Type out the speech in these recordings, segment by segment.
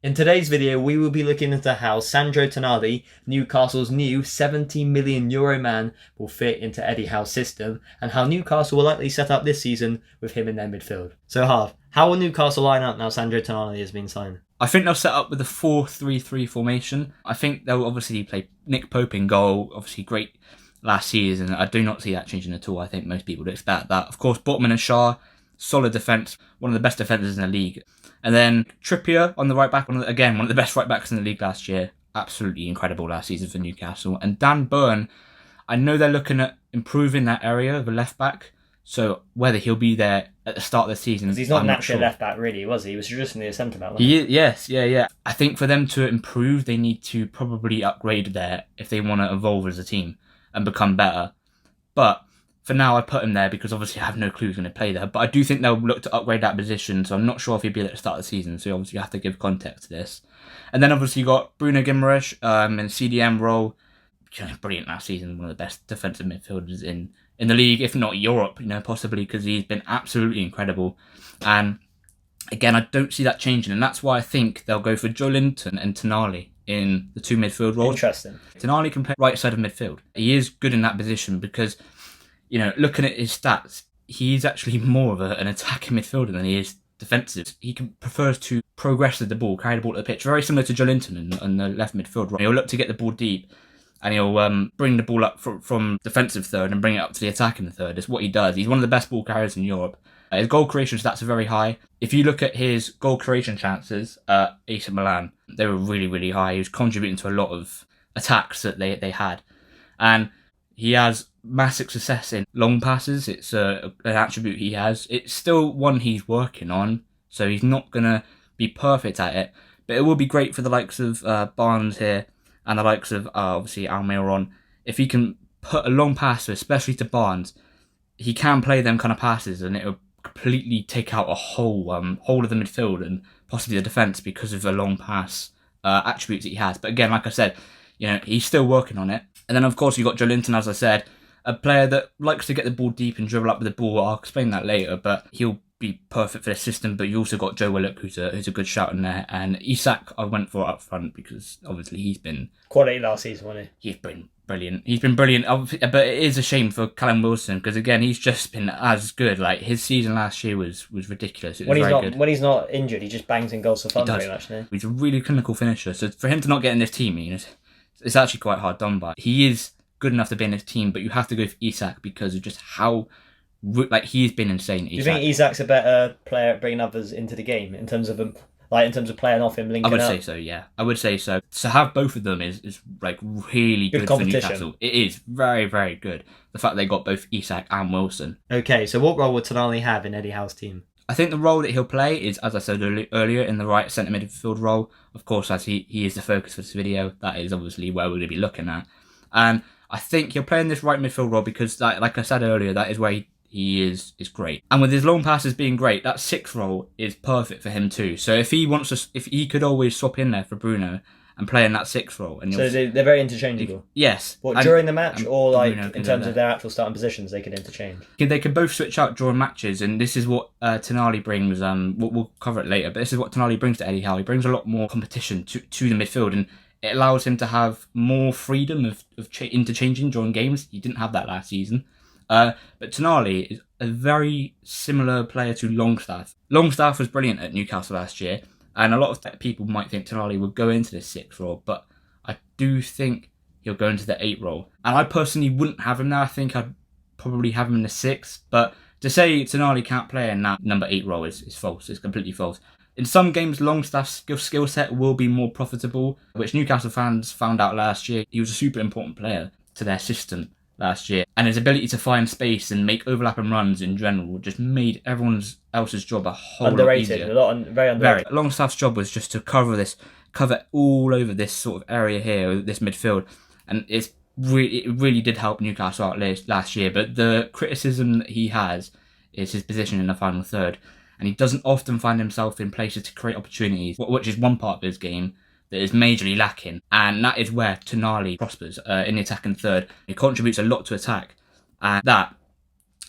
In today's video, we will be looking into how Sandro Tonali, Newcastle's new €70 million man, will fit into Eddie Howe's system, and how Newcastle will likely set up this season with him in their midfield. So Harv, how will Newcastle line up now Sandro Tonali has been signed? I think they'll set up with a 4-3-3 formation. I think they'll obviously play Nick Pope in goal, obviously great last season. I do not see that changing at all. I think most people would expect that. Of course, Botman and Shaw, solid defence, one of the best defenders in the league. And then Trippier on the right back, one of the best right backs in the league last year. Absolutely incredible last season for Newcastle. And Dan Burn, I know they're looking at improving that area of the left back. So whether he'll be there at the start of the season, because he's not naturally left back, really, was he? He was traditionally a centre back. Yes. I think for them to improve, they need to probably upgrade there if they want to evolve as a team and become better. But for now, I put him there because obviously I have no clue who's going to play there. But I do think they'll look to upgrade that position, so I'm not sure if he'll be there at the start of the season. So obviously you have to give context to this. And then obviously you got Bruno Guimaraes in CDM role. Brilliant last season, one of the best defensive midfielders in the league, if not Europe, possibly, because he's been absolutely incredible. And again, I don't see that changing, and that's why I think they'll go for Joelinton and Tonali in the two midfield roles. Interesting. Tonali can play right side of midfield. He is good in that position because, looking at his stats, he's actually more of an attacking midfielder than he is defensive. He prefers to progress with the ball, carry the ball to the pitch, very similar to Joelinton in the left midfield role. He'll look to get the ball deep, and he'll bring the ball up from defensive third and bring it up to the attacking third. It's what he does. He's one of the best ball carriers in Europe. His goal creation stats are very high. If you look at his goal creation chances at AC Milan, they were really, really high. He was contributing to a lot of attacks that they had. And he has massive success in long passes. It's an attribute he has. It's still one he's working on, so he's not going to be perfect at it. But it will be great for the likes of Barnes here, and the likes of, obviously, Almiron. If he can put a long pass, especially to Barnes, he can play them kind of passes, and it'll completely take out a whole of the midfield and possibly the defence because of the long pass attributes that he has. But again, like I said, he's still working on it. And then, of course, you've got Joelinton, as I said, a player that likes to get the ball deep and dribble up with the ball. I'll explain that later, but he'll be perfect for the system. But you also got Joe Willock, who's a good shout in there, and Isak I went for up front because obviously he's been quality last season, wasn't he? He's been brilliant. He's been brilliant, but it is a shame for Callum Wilson because again he's just been as good. Like his season last year was ridiculous. When he's not injured, he just bangs in goals for fun. Very much. He's a really clinical finisher. So for him to not get in this team, it's actually quite hard done by. He is good enough to be in this team, but you have to go for Isak because of just how he's been insane. Do you think Isak's a better player at bringing others into the game in terms of playing off him, linking up? I would say so, yeah. I would say so. To have both of them is really good for Newcastle. It is very, very good. The fact they got both Isak and Wilson. Okay, so what role would Tonali have in Eddie Howe's team? I think the role that he'll play is, as I said earlier, in the right centre midfield role. Of course, as he is the focus for this video, that is obviously where we're going to be looking at. And I think he'll play in this right midfield role because, like I said earlier, that is where he is great. And with his long passes being great, that sixth role is perfect for him too. So if he could always swap in there for Bruno and play in that sixth role. And so they're very interchangeable? Yes. During the match or in terms of their actual starting positions, they could interchange? They could both switch out during matches, and this is what Tonali brings. We'll cover it later, but this is what Tonali brings to Eddie Howe. He brings a lot more competition to the midfield, and it allows him to have more freedom of interchanging during games. He didn't have that last season. But Tonali is a very similar player to Longstaff. Longstaff was brilliant at Newcastle last year, and a lot of people might think Tonali would go into the 6th role, but I do think he'll go into the 8th role. And I personally wouldn't have him there. I think I'd probably have him in the 6th, but to say Tonali can't play in that number 8 role is false. It's completely false. In some games, Longstaff's skill set will be more profitable, which Newcastle fans found out last year. He was a super important player to their system last year, and his ability to find space and make overlapping runs in general just made everyone else's job a whole lot easier. Very underrated. Longstaff's job was just to cover all over this sort of area here, this midfield, and it really did help Newcastle out last year. But the criticism that he has is his position in the final third, and he doesn't often find himself in places to create opportunities, which is one part of his game that is majorly lacking, and that is where Tonali prospers in the attacking third. He contributes a lot to attack, and that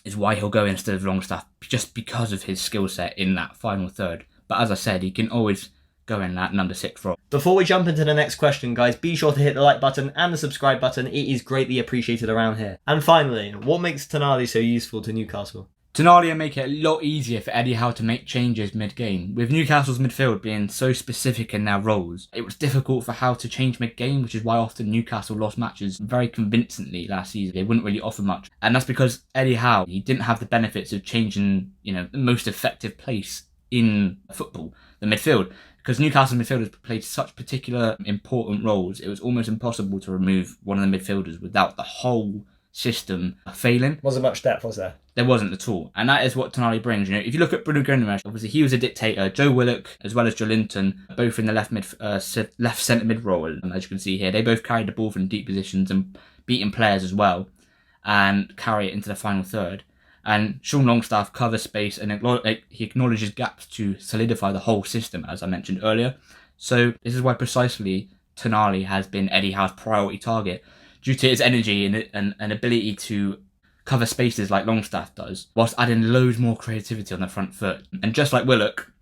is why he'll go instead of Longstaff, just because of his skill set in that final third. But as I said, he can always go in that number 6 role. Before we jump into the next question, guys, be sure to hit the like button and the subscribe button. It is greatly appreciated around here. And finally, what makes Tonali so useful to Newcastle? Tonali will make it a lot easier for Eddie Howe to make changes mid-game. With Newcastle's midfield being so specific in their roles, it was difficult for Howe to change mid-game, which is why often Newcastle lost matches very convincingly last season. They wouldn't really offer much. And that's because Eddie Howe, he didn't have the benefits of changing, the most effective place in football, the midfield. Because Newcastle midfielders played such particular important roles, it was almost impossible to remove one of the midfielders without the whole system failing. Wasn't much depth, was there? There wasn't at all. And that is what Tonali brings. If you look at Bruno Guimaraes, obviously he was a dictator. Joe Willock, as well as Joe Linton, both in the left centre mid role, as you can see here. They both carried the ball from deep positions and beating players as well, and carry it into the final third. And Sean Longstaff covers space and he acknowledges gaps to solidify the whole system, as I mentioned earlier. So this is why precisely Tonali has been Eddie Howe's priority target, due to his energy and ability to cover spaces like Longstaff does, whilst adding loads more creativity on the front foot. And just like Willock,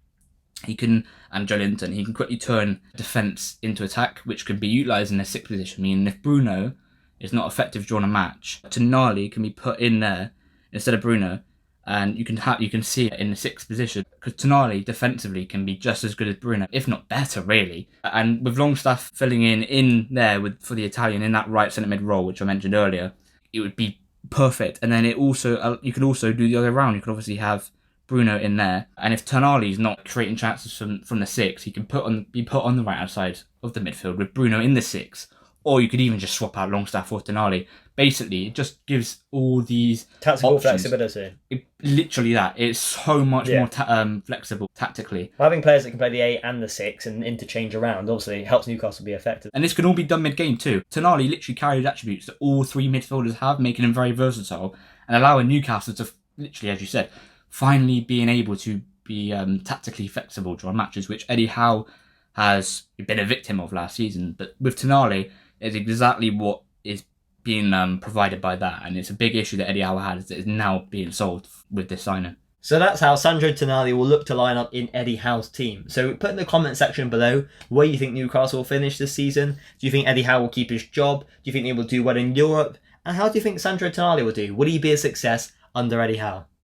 and Joe Linton, he can quickly turn defence into attack, which can be utilised in a 6th position, meaning if Bruno is not effective during a match, Tonali can be put in there instead of Bruno, and you can see it in the 6th position, because Tonali defensively can be just as good as Bruno, if not better, really. And with Longstaff filling in there for the Italian in that right centre mid role, which I mentioned earlier, it would be perfect. And then you can also do the other way around. You could obviously have Bruno in there, and if Tonali's not creating chances from the 6, he can be put on the right hand side of the midfield with Bruno in the 6. Or you could even just swap out Longstaff for Tonali. Basically, it just gives all these tactical options. flexibility. Literally that. It's so much more flexible tactically. Having players that can play the 8 and the 6 and interchange around obviously helps Newcastle be effective. And this can all be done mid-game too. Tonali literally carried attributes that all 3 midfielders have, making him very versatile and allowing Newcastle to, literally, as you said, finally being able to be tactically flexible during matches, which Eddie Howe has been a victim of last season. But with Tonali, it's exactly what is being provided by that, and it's a big issue that Eddie Howe has that is now being solved with this signing. So that's how Sandro Tonali will look to line up in Eddie Howe's team. So put in the comment section below where you think Newcastle will finish this season. Do you think Eddie Howe will keep his job? Do you think he will do well in Europe? And how do you think Sandro Tonali will do? Will he be a success under Eddie Howe?